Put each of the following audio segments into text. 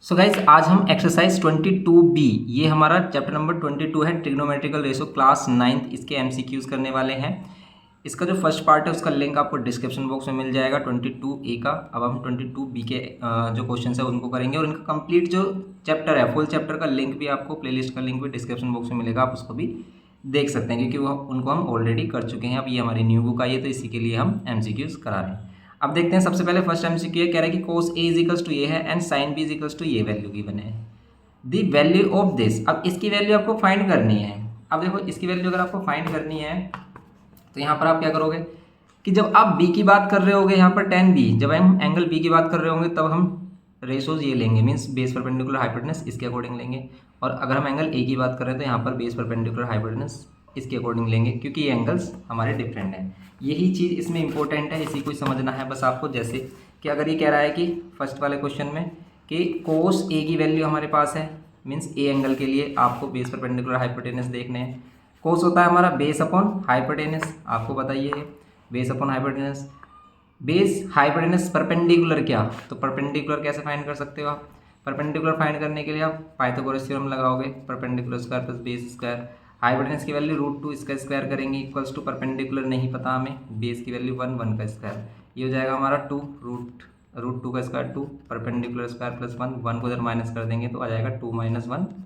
So guys आज हम exercise 22B ये हमारा चैप्टर नंबर 22 है ट्रिग्नोमेट्रिकल रेशो क्लास 9th इसके एमसीक्यूज करने वाले हैं। इसका जो फर्स्ट पार्ट है उसका लिंक आपको डिस्क्रिप्शन बॉक्स में मिल जाएगा 22A का। अब हम 22B के जो क्वेश्चन है उनको करेंगे और इनका कंप्लीट जो चैप्टर है फुल चैप्टर का लिंक भी आपको प्लेलिस्ट का लिंक भी डिस्क्रिप्शन बॉक्स में मिलेगा, आप उसको भी देख सकते हैं क्योंकि वो उनको हम ऑलरेडी कर चुके हैं। अब ये हमारी न्यू बुक आई है तो इसी के लिए हम एमसीक्यूज करा रहे हैं। अब देखते हैं सबसे पहले फर्स्ट एमसीक्यू है, कह रहा है कि cos A is equals to ये है and sin B is equals to ये वैल्यू गिवन है। दी वैल्यू ऑफ दिस, अब इसकी वैल्यू आपको फाइंड करनी है। अब देखो इसकी वैल्यू अगर आपको फाइंड करनी है तो यहाँ पर आप क्या करोगे कि जब आप B की बात कर रहे होगे यहाँ पर tan B, जब हम एंगल B की बात कर रहे होंगे तब हम रेशोज ये लेंगे, मीन्स बेस परपेंडिकुलर हाइपोटेनस इसके अकॉर्डिंग लेंगे। और अगर हम एंगल A की बात कर रहे हैं तो यहाँ पर बेस परपेंडिकुलर हाइपोटेनस इसके अकॉर्डिंग लेंगे क्योंकि ये एंगल्स हमारे डिफरेंट हैं। यही चीज़ इसमें इंपॉर्टेंट है, इसी को समझना है बस आपको। जैसे कि अगर ये कह रहा है कि फर्स्ट वाले क्वेश्चन में कि cos A की वैल्यू हमारे पास है, मीन्स A एंगल के लिए आपको बेस परपेंडिकुलर हाइपोटेनस देखने हैं। cos होता है हमारा बेस अपॉन हाइपोटेनस, आपको बताइए base upon hypotenuse. Base hypotenuse perpendicular क्या, तो परपेंडिकुलर कैसे फाइंड कर सकते हो आप? परपेंडिकुलर फाइंड करने के लिए आप पाइथागोरस थ्योरम लगाओगे, perpendicular square plus base square. Hypotenuse की वैल्यू √2 इसका स्क्वायर करेंगे इक्वल्स टू परपेंडिकुलर नहीं पता हमें, बेस की वैल्यू 1 का स्क्वायर, ये हो जाएगा हमारा 2 रूट 2 का स्क्वायर 2 परपेंडिकुलर स्क्वायर प्लस 1 को इधर माइनस कर देंगे तो आ जाएगा 2 - 1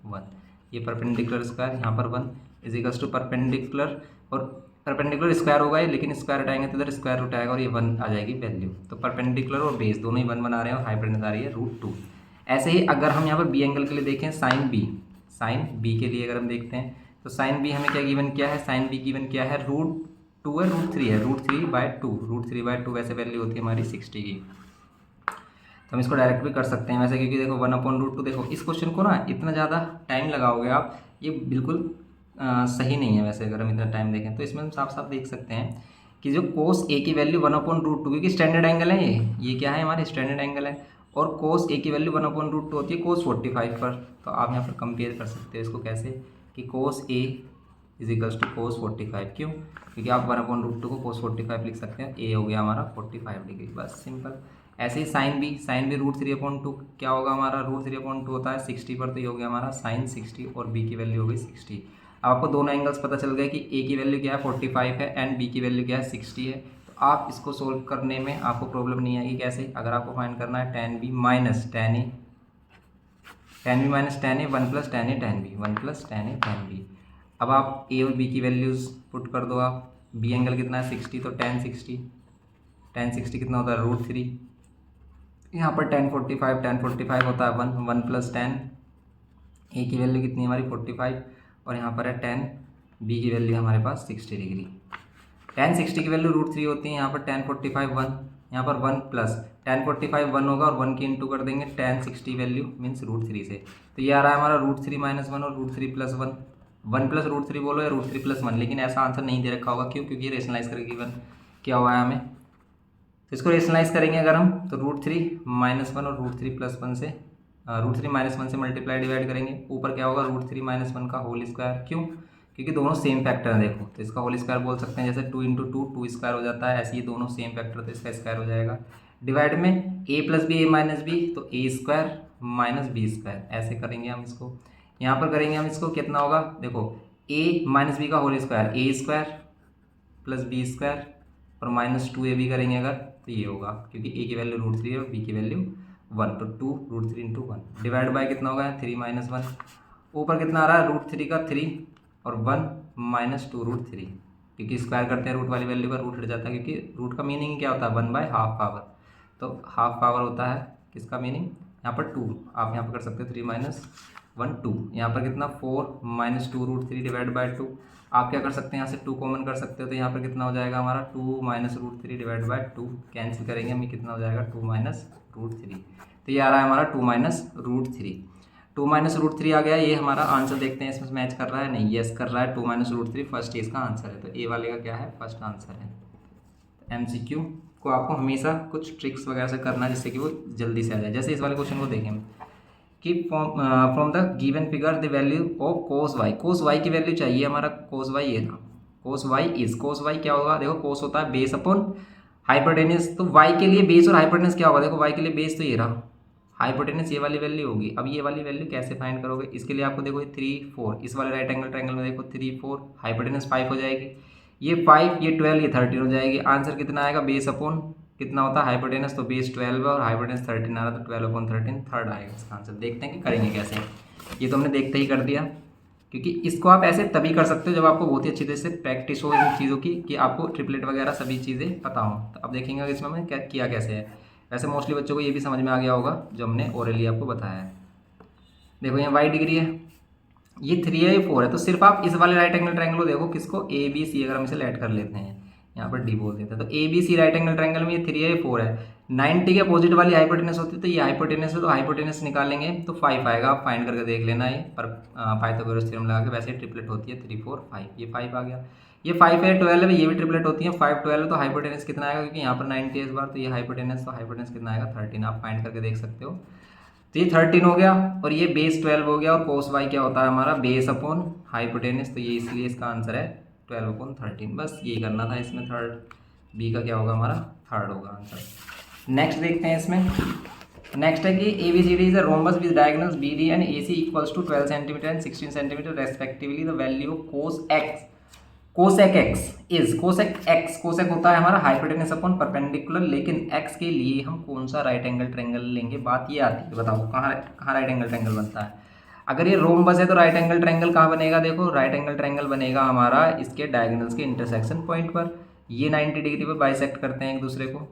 1। ये परपेंडिकुलर स्क्वायर यहाँ पर 1 इज इक्वल्स टू परपेंडिकुलर, और परपेंडिकुलर स्क्वायर होगा ये, लेकिन स्क्वायर उठाएंगे तो इधर स्क्वायर रूट आएगा और ये 1 आ जाएगी वैल्यू। तो परपेंडिकुलर और बेस दोनों ही 1 बना रहे हैं और हाइपोटेनस आ रही है √2। ऐसे ही अगर हम यहाँ पर बी एंगल के लिए देखें साइन बी के लिए अगर हम देखते हैं तो साइन बी हमें क्या गिवन किया है, साइन बी गिवन किया है √2 है, √3 है, √3/2 वैसे वैल्यू होती है हमारी 60 की। तो हम इसको डायरेक्ट भी कर सकते हैं वैसे, क्योंकि देखो 1/√2, देखो इस क्वेश्चन को ना इतना ज़्यादा टाइम लगाओगे आप, ये बिल्कुल सही नहीं है वैसे। अगर हम इतना टाइम देखें तो इसमें हम साफ साफ देख सकते हैं कि जो cos A की वैल्यू 1/√2, क्योंकि स्टैंडर्ड एंगल है ये क्या है हमारे स्टैंडर्ड एंगल है, और cos A की वैल्यू 1/√2 होती है cos 45 पर। तो आप यहाँ पर कंपेयर कर सकते हो इसको कैसे कि cos A is equals to cos 45, क्यों? क्योंकि आप 1/√2 को cos 45 लिख सकते हैं, A हो गया हमारा 45 डिग्री, बस सिंपल। ऐसे ही साइन बी √3/2 क्या होगा हमारा, √3/2 होता है 60 पर, तो ये हो गया हमारा साइन 60 और B की वैल्यू हो गई 60। अब आपको दोनों एंगल्स पता चल गए कि A की वैल्यू क्या है 45 है एंड B की वैल्यू क्या है 60 है। तो आप इसको सोल्व करने में आपको प्रॉब्लम नहीं आएगी। कैसे? अगर आपको फाइंड करना है tan B minus tan A 1 plus tan A tan B 1 plus tan A tan B। अब आप A और B की वैल्यूज़ पुट कर दो आप। B एंगल कितना है 60, तो tan 60 कितना होता है √3। यहाँ पर tan 45 होता है 1 प्लस tan A की वैल्यू कितनी है हमारी 45, और यहाँ पर है tan B की वैल्यू हमारे पास 60 डिग्री। tan 60 की वैल्यू √3 होती है, यहाँ पर tan 45 1, यहाँ पर 1 प्लस tan 45 1 होगा और 1 की इंटू कर देंगे tan 60 वैल्यू मीन्स √3 से, तो ये आ रहा है हमारा √3 - 1 और √3 प्लस 1, 1 प्लस √3 बोलो या √3 प्लस 1, लेकिन ऐसा आंसर नहीं दे रखा होगा। क्यों? क्योंकि रेशनलाइज करके गिवन क्या हुआ है हमें, तो इसको रेशनलाइज करेंगे अगर हम तो √3 - 1 और √3 प्लस 1 से √3 - 1 से मल्टीप्लाई डिवाइड करेंगे, ऊपर क्या होगा √3 - 1 का होल स्क्वायर। क्यों? क्योंकि दोनों सेम फैक्टर हैं, देखो तो इसका होल स्क्वायर बोल सकते हैं, जैसे 2 × 2 2 स्क्वायर हो जाता है, ऐसे ये दोनों सेम फैक्टर तो इसका स्क्वायर हो जाएगा। डिवाइड में a + b a - b तो a² - b², ऐसे करेंगे हम इसको। यहाँ पर करेंगे हम इसको, कितना होगा देखो a - b का होल स्क्वायर a² + b² और -2ab करेंगे अगर तो ये होगा, क्योंकि a की वैल्यू √3 है और b की वैल्यू 1, तो 2 √3 × 1 डिवाइड बाय कितना होगा 3 - 1, ऊपर कितना आ रहा है √3 का 3 और 1 - 2 √3, क्योंकि स्क्वायर करते हैं रूट वाली वैल्यू का रूट हट जाता है, क्योंकि रूट का मीनिंग क्या होता है 1/2 पावर, तो हाफ पावर होता है किसका मीनिंग, यहाँ पर 2 आप यहाँ पर कर सकते हो 3 - 1 2, यहाँ पर कितना 4 - 2 √3 डिवाइड बाय 2, आप क्या कर सकते हैं यहाँ से 2 कॉमन कर सकते हो, तो यहाँ पर कितना हो जाएगा हमारा 2 - √3 डिवाइड बाय 2, कैंसिल करेंगे हमें कितना हो जाएगा 2 - √3, तो ये आ रहा है हमारा 2 - √3, 2 - √3 आ गया। ये हमारा आंसर देखते हैं इसमें मैच कर रहा है, नहीं यस कर रहा है, 2 - √3 फर्स्ट इसका आंसर है, तो ए वाले का क्या है फर्स्ट आंसर है। एमसीक्यू को आपको हमेशा कुछ ट्रिक्स वगैरह से करना है जिससे कि वो जल्दी से आ जाए। जैसे इस वाले क्वेश्चन को देखें कि from the given figure the value of cos y की वैल्यू चाहिए हमारा, cos y ये था, cos y क्या होगा, देखो cos होता है बेस अपॉन हाइपोटेनस, तो y के लिए बेस और हाइपोटेनस क्या होगा, देखो y के लिए बेस तो ये रहा, हाइपोटेनस ये वाली वैल्यू होगी। अब ये वाली वैल्यू कैसे फाइंड करोगे, इसके लिए आपको देखो 3 4, इस वाले राइट एंगल ट्रायंगल में देखो 3 4, हाइपोटेनस 5 हो जाएगी, ये 5 ये 12 ये 13 हो जाएगी। आंसर कितना आएगा, बेस अपॉन कितना होता है हाइपोटेनस, तो बेस 12 है और हाइपोटेनस 13 आ रहा, तो 12/13 थर्ड आएगा इसका आंसर। देखते हैं कि करेंगे कैसे। ये तो हमने देखते ही कर दिया, क्योंकि इसको आप ऐसे तभी कर सकते हो जब आपको बहुत ही अच्छी तरह से प्रैक्टिस हो इन चीज़ों की, कि आपको ट्रिपलेट वगैरह सभी चीज़ें पता हो। तो अब देखेंगे इसमें हमने क्या किया कैसे है। वैसे मोस्टली बच्चों को ये भी समझ में आ गया होगा जो हमने ओरली आपको बताया है। देखो यहाँ वाई डिग्री है, ये 3 है ये 4 है, तो सिर्फ आप इस वाले राइट एंगल ट्रायंगल को देखो, किसको ए बी सी, अगर हम इसे ऐड कर लेते हैं यहाँ पर डी बोल देते हैं, तो A B C right angle triangle में ये 3 है ये 4 है, 90 के अपोजिट वाली हाइपोटेनस होती है, तो ये हाइपोटेनस है, तो हाइपोटेनस निकालेंगे तो 5 आएगा। आप फाइंड करके देख लेना ये पर पाइथागोरस थ्योरम लगा के, वैसे ट्रिपलेट होती है 3 4 5, ये 5 आ गया। ये 5 है 12 है, ये भी ट्रिपलेट होती है 5 12, तो हाइपोटेनस कितना आएगा, क्योंकि यहाँ पर 90 है इस बार, तो ये हाइपोटेनस, तो हाइपोटेनस कितना आएगा 13, आप फाइंड करके देख सकते हो। तो ये 13 हो गया और ये बेस 12 हो गया, और कोस वाई क्या होता है हमारा, बेस अपॉन हाइपोटेनस, तो ये इसलिए इसका आंसर है 12/13। बस यही करना था इसमें, थर्ड बी का क्या होगा हमारा, थर्ड होगा आंसर। नेक्स्ट देखते हैं इसमें। नेक्स्ट है कि A B C D is a rhombus with diagonals B D and A C equals to 12 centimetre and 16 centimetre respectively, the value of cos x, cosec x is, cosec होता है हमारा hypotenuse upon perpendicular, लेकिन x के लिए हम कौन सा right angle triangle लेंगे, बात ये आती है। बताओ कहाँ कहाँ राइट एंगल ट्रायंगल बनता है। अगर ये रोम्बस है तो राइट एंगल ट्रायंगल कहाँ बनेगा, देखो राइट एंगल ट्रायंगल बनेगा हमारा इसके डायगोनल्स के इंटरसेक्शन पॉइंट पर, ये 90 डिग्री पर बाइसेक्ट करते हैं एक दूसरे को।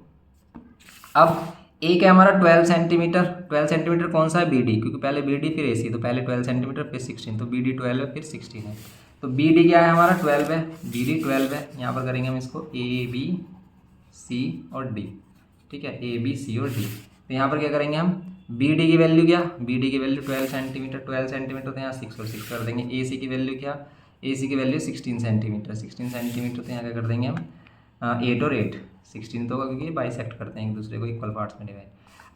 अब एक है हमारा 12 सेंटीमीटर, 12 सेंटीमीटर कौन सा है, बी डी, क्योंकि पहले बी डी फिर ए सी, तो पहले 12 सेंटीमीटर फिर 16, तो बी डी 12 है फिर 16 है, तो बी डी क्या है हमारा 12 है, बी डी 12 है। यहाँ पर करेंगे हम इसको ए बी सी और डी, ठीक है, ए बी सी और डी। तो यहाँ पर क्या करेंगे हम, बी डी की वैल्यू क्या, बी डी की वैल्यू 12 सेंटीमीटर, 12 सेंटीमीटर तो यहाँ 6 और 6 कर देंगे। ए सी की वैल्यू क्या, ए सी की वैल्यू 16 सेंटीमीटर, 16 सेंटीमीटर तो यहाँ क्या कर देंगे हम 8 और 8, 16 तो होगा क्योंकि बाइसेक्ट करते हैं एक दूसरे को इक्वल पार्ट्स में डिवाइड।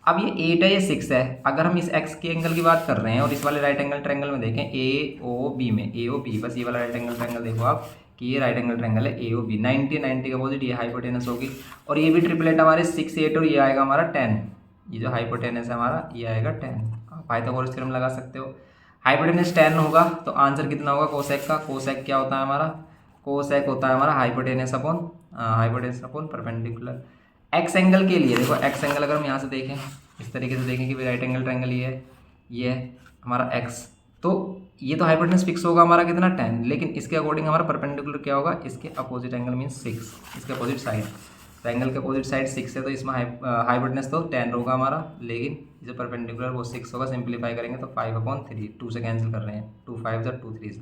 अब ये 8 है ये 6 है, अगर हम इस एक्स के एंगल की बात कर रहे हैं और इस वाले राइट एंगल ट्रायंगल में देखें ए ओ बी में, ए ओ बी, बस ये वाला राइट एंगल ट्रायंगल देखो आप कि ये राइट एंगल ट्रायंगल है ए ओ बी, 90 का अपोजिट ये हाइपोटेनस होगी, और ये भी ट्रिपलेट हमारे 6 8 और ये आएगा हमारा 10, ये जो हाइपोटेनस है हमारा ये आएगा 10, आप पाइथागोरस थ्योरम लगा सकते हो। हाइपोटेनस 10 होगा तो आंसर कितना होगा कोसेक का, कोसेक क्या होता है हमारा, कोसेक होता है हमारा hypotenuse upon perpendicular. X angle के लिए देखो, एक्स एंगल अगर हम यहाँ से देखें इस तरीके से देखें कि भाई राइट एंगल ट्रायंगल ये है हमारा एक्स, तो ये तो हाइपोटेनस फिक्स होगा हमारा कितना 10, लेकिन इसके अकॉर्डिंग हमारा परपेंडिकुलर क्या होगा, इसके अपोजिट एंगल मीन 6, इसके अपोजिट साइड, तो एंगल के अपोजिट साइड 6 है, तो इसमें हाइपोटेनस तो 10 होगा हमारा, लेकिन जो परपेंडिकुलर वो 6 होगा। सिंप्लीफाई करेंगे तो 5/3, 2 से कैंसिल कर रहे हैं, 2 5 2 3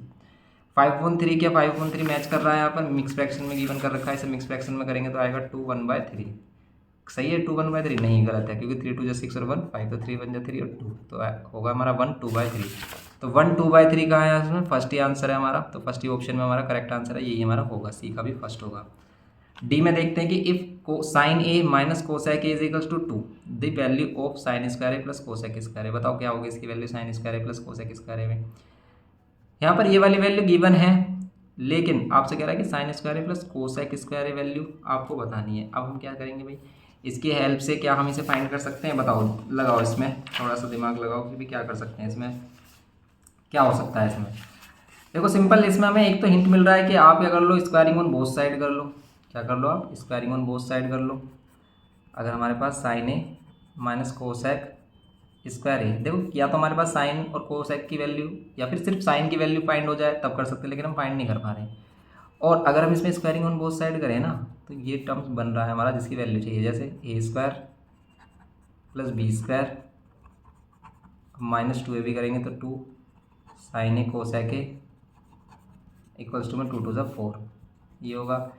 5/3 क्या 5/3 मैच कर रहा है यहाँ पर, मिक्स फ्रैक्शन में गिवन कर रखा है, इसे मिक्स फ्रैक्शन में करेंगे तो आएगा 2 1/3, सही है 2 1/3 नहीं गलत है, क्योंकि 3 2 जा 6 और 1 5, तो 3 1 जा 3 और 2, तो होगा हमारा 1 2/3, तो 1 2/3 कहाँ है इसमें, फर्स्ट ही आंसर है हमारा, तो फर्स्ट ही ऑप्शन में हमारा करेक्ट आंसर है, यही हमारा होगा, सी का भी फर्स्ट होगा। डी में देखते हैं कि if sine A minus cosec A is equals to 2, the value of sine square A plus cosec square A, बताओ क्या होगी इसकी value sine square A plus cosec square A में। यहाँ पर ये वाली वैल्यू गिवन है, लेकिन आपसे कह रहा है कि sign square A plus cosec square A value आपको बतानी है। अब हम क्या करेंगे भाई, इसकी हेल्प से क्या हम इसे फाइंड कर सकते हैं, बताओ, लगाओ इसमें थोड़ा सा दिमाग लगाओ कि भी क्या कर सकते हैं, इसमें क्या हो सकता है। इसमें देखो सिंपल, इसमें हमें एक तो हिंट मिल रहा है कि आप क्या कर लो, स्क्वायरिंग ऑन बोथ साइड कर लो, क्या कर लो आप, स्क्वायरिंग ऑन बोथ साइड कर लो। अगर हमारे पास sign A minus cosec square ए, देखो या तो हमारे पास साइन और कोसेक की वैल्यू या फिर सिर्फ साइन की वैल्यू फाइंड हो जाए तब कर सकते हैं, लेकिन हम फाइंड नहीं कर पा रहे हैं। और अगर हम इसमें स्क्वायरिंग ऑन बोथ साइड करें ना, तो ये टर्म्स बन रहा है हमारा जिसकी वैल्यू चाहिए, जैसे A square plus B square minus 2ab करेंगे तो 2 sine A cosec A equals to में 2 2 जा 4, ये होगा।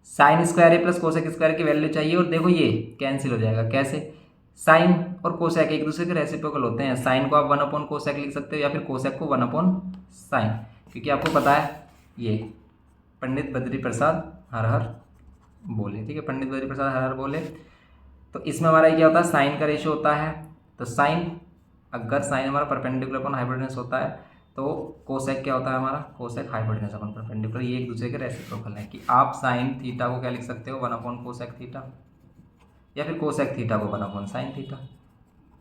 Sine square A plus cosec square की वैल्यू चाहिए, और देखो ये कैंसिल हो जाएगा, कैसे, साइन और कोसेक एक दूसरे के रेसिप्रोकल होते हैं, साइन को आप 1/कोसेक लिख सकते हो या फिर कोसेक को 1/साइन, क्योंकि आपको पता है ये पंडित बद्री प्रसाद हर हर बोले, ठीक है, पंडित बद्री प्रसाद हर हर बोले। तो इसमें हमारा क्या होता है, साइन का रेशियो होता है, तो साइन, अगर साइन हमारा परपेंडिकुलर अपॉन हाइपोटेनस होता है तो कोसेक क्या होता है हमारा, कोसेक हाइपोटेनस अपॉन परपेंडिकुलर, ये एक दूसरे के रेसिप्रोकल है, कि आप साइन थीटा को क्या लिख सकते हो 1/कोसेक थीटा, या फिर कोसेक थीटा को 1/साइन थीटा,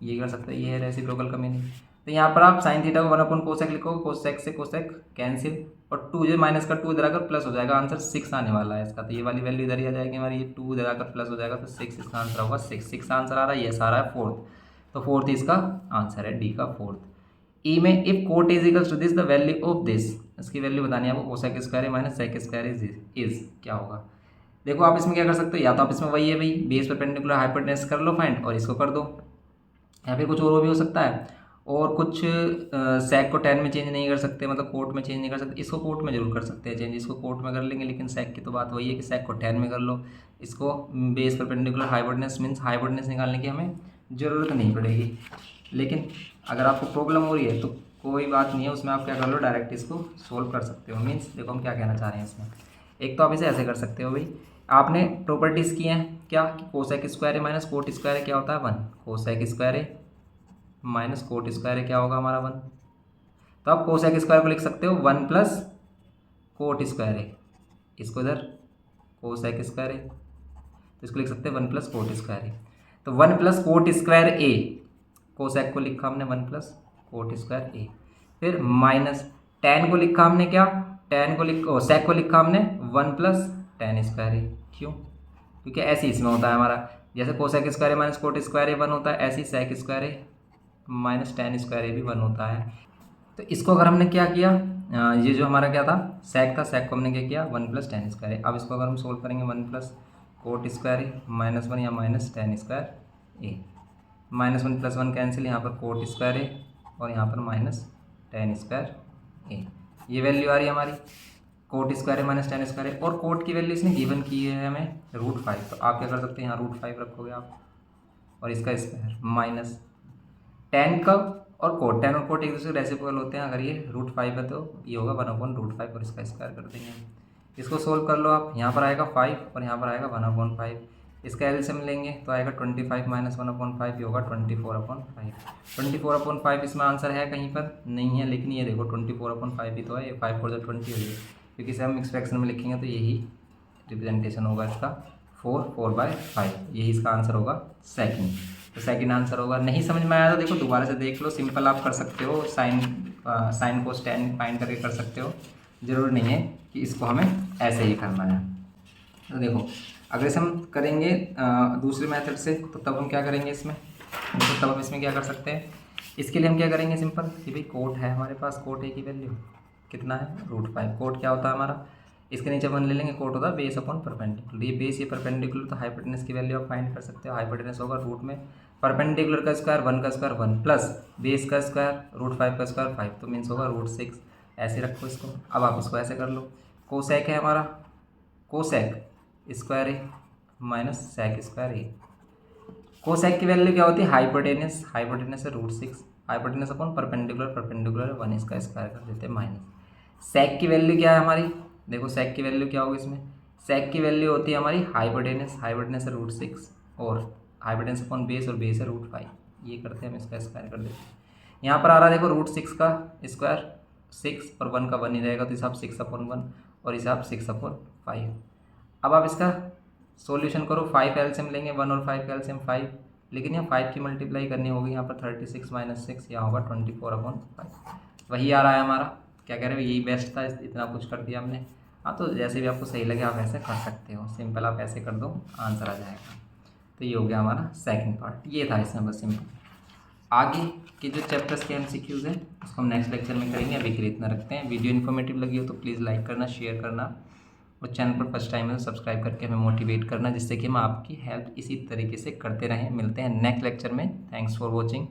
ये कर सकते हैं, ये है रेसिप्रोकल का मीनिंग। तो यहाँ पर आप साइन थीटा को 1 अपॉन कोसेक लिखोगे, कोसेक से कोसेक कैंसिल, और 2 जो माइनस का 2 इधर आकर प्लस हो जाएगा, आंसर 6 आने वाला है इसका। तो ये वाली वैल्यू इधर ही आ जाएगी हमारी, ये 2 इधर आकर प्लस हो जाएगा, तो 6 इसका आंसर होगा। 6 आंसर आ रहा है, ये सारा है फोर्थ, तो फोर्थ इसका आंसर है, डी का फोर्थ। ई में if cot is equals to this the value of this, इसकी वैल्यू बतानी है आपको, cosec square minus sec square is क्या होगा। देखो आप इसमें क्या कर सकते हो, या तो आप इसमें वही है भाई बेस परपेंडिकुलर हाइपोटेनस कर लो फाइंड और इसको कर दो, या फिर कुछ और भी हो सकता है। और कुछ सेक को टेन में चेंज नहीं कर सकते, मतलब कोट में चेंज नहीं कर सकते, इसको कोट में जरूर कर सकते हैं चेंज, इसको कोट में कर लेंगे, लेकिन सेक की तो बात वही है कि सेक को टेन में कर लो। इसको base perpendicular hypotenuse means hypotenuse निकालने की हमें ज़रूरत नहीं पड़ेगी। लेकिन अगर आपको प्रॉब्लम हो रही है तो कोई बात नहीं है, उसमें आप क्या कर लो, डायरेक्ट इसको सोल्व कर सकते हो। मीन्स देखो हम क्या कहना चाह रहे हैं इसमें, एक तो आप इसे ऐसे कर सकते हो भाई, आपने प्रॉपर्टीज़ की हैं क्या कि कोसेक स्क्वायर है माइनस कोट स्क्वायर है क्या होता है 1, कोसेक स्क्वायर है माइनस कोट स्क्वायर है क्या होगा हमारा 1। तो आप कोसेक स्क्वायर को लिख सकते हो 1 प्लस कोट स्क्वायर है, इसको इधर कोसेक स्क्वायर है तो इसको लिख सकते हैं 1 प्लस कोट स्क्वायर है। तो 1 प्लस कोट स्क्वायर ए, कोसेक को लिखा हमने 1 प्लस कोट स्क्वायर ए, फिर माइनस टेन को लिखा हमने क्या, टेन को सेक को लिखा हमने 1 प्लस टेन स्क्वायर ए। क्यों? क्योंकि ऐसे इसमें होता है हमारा, जैसे कोसेक स्क्वायर ए माइनस कोट स्क्वायर ए 1 होता है, ऐसे ही सेक स्क्वायर ए माइनस टेन स्क्वायर ए भी 1 होता है। तो इसको अगर हमने क्या किया, ये जो हमारा क्या था सेक था, सेक को हमने क्या किया 1 प्लस टेन स्क्वायर ए। अब इसको अगर हम सोल्व करेंगे 1 प्लस कोट स्क्वायर ए माइनस 1 या माइनस टेन स्क्वायर ए, माइनस 1 प्लस 1 कैंसिल, यहाँ पर कोट स्क्वायर ए और यहाँ पर माइनस टेन स्क्वायर ए, ये वैल्यू आ रही है हमारी कोट स्क्वायर ए माइनस टेन स्क्वायर ए। और कोट की वैल्यू इसने गिवन की है हमें √5, तो आप क्या कर सकते हैं यहाँ √5 रखोगे आप और इसका स्क्वायर माइनस टेन का और कोट, टेन और कोट एक दूसरे रेसिप्रोकल होते हैं, अगर ये √5 है तो ये होगा 1/√5 और इसका स्क्वायर कर देंगे। इसको सोल्व कर लो आप, यहाँ पर आएगा 5 और यहाँ पर आएगा 1/5, इसका एलसीएम लेंगे तो आएगा 25 माइनस 1/5, ये होगा 24/5। 24/5 इसमें आंसर है कहीं पर नहीं है, लेकिन ये देखो 24/5 ही तो है, ये 5 4 20 हो गई, क्योंकि इसे हम एक्सप्रेशन में लिखेंगे तो यही रिप्रेजेंटेशन होगा इसका 4/5, यही इसका आंसर होगा सेकंड। तो सेकंड आंसर होगा। नहीं समझ में आया तो देखो दोबारा से देख लो, सिंपल आप कर सकते हो, साइन को टेन फाइंड करके कर सकते हो, ज़रूर नहीं है कि इसको हमें ऐसे ही करना है। तो देखो अगर इसे हम करेंगे दूसरे मेथड से तो तब हम क्या करेंगे इसमें, तो तब हम इसमें क्या कर सकते हैं, इसके लिए हम क्या करेंगे सिंपल कि भाई कोट है हमारे पास, कोट ए की वैल्यू कितना है √5, कोट क्या होता है हमारा, इसके नीचे 1 ले लेंगे, कोट होता है बेस अपॉन परपेंडिकुलर, ये बेस ये परपेंडिकुलर, तो हाइपोटेनस की वैल्यू आप फाइंड कर सकते हो, हाइपोटेनस होगा रूट में परपेंडिकुलर का स्क्वायर 1 का स्क्वायर 1 प्लस बेस का स्क्वायर √5 का स्क्वायर 5, तो मीन्स होगा √6, ऐसे रखो इसको। अब आप इसको ऐसे कर लो, कोसेक है हमारा कोसेक स्क्वायर ए माइनस सेक स्क्वायर ए, कोसेक की वैल्यू क्या होती है हाइपोटेनस, हाइपोटेनस है √6, हाइपोटेनस अपॉन परपेंडिकुलर, परपेंडिकुलर 1 इसका स्क्वायर कर देते हैं माइनस। सेक की वैल्यू क्या है हमारी, देखो सेक की वैल्यू क्या होगी इसमें, सेक की वैल्यू होती है हमारी हाइपोटेनस, हाइपोटेनस है √6 और हाइपोटेनस अपॉन बेस और बेस है √5, ये करते हैं हम इसका स्क्वायर कर देते हैं। यहाँ पर आ रहा है देखो √6 का स्क्वायर 6 और 1 का 1 ही रहेगा, तो हिसाब 6/1 और हिसाब 6/5। अब आप इसका सॉल्यूशन करो, 5 एलसीएम लेंगे, 1 और 5 का एलसीएम 5, लेकिन यहाँ 5 की मल्टीप्लाई करनी होगी, यहाँ पर 36 माइनस 6 यहाँ होगा 24/5, वही आ रहा है हमारा। क्या कह रहे हो, यही बेस्ट था, इतना कुछ कर दिया हमने। हाँ तो जैसे भी आपको सही लगे आप ऐसे कर सकते हो, सिंपल आप ऐसे कर दो आंसर आ जाएगा। तो ये हो गया हमारा सेकंड पार्ट, ये था इसमें बस सिंपल। आगे के जो चैप्टर्स के MCQs हैं उसको हम नेक्स्ट लेक्चर में करेंगे, अभी के लिए इतना रखते हैं। वीडियो इन्फॉर्मेटिव लगी हो तो प्लीज़ लाइक करना, शेयर करना और चैनल पर फर्स्ट टाइम है तो सब्सक्राइब करके हमें मोटिवेट करना, जिससे कि हम आपकी हेल्प इसी तरीके से करते रहें। मिलते हैं नेक्स्ट लेक्चर में। Thanks for watching.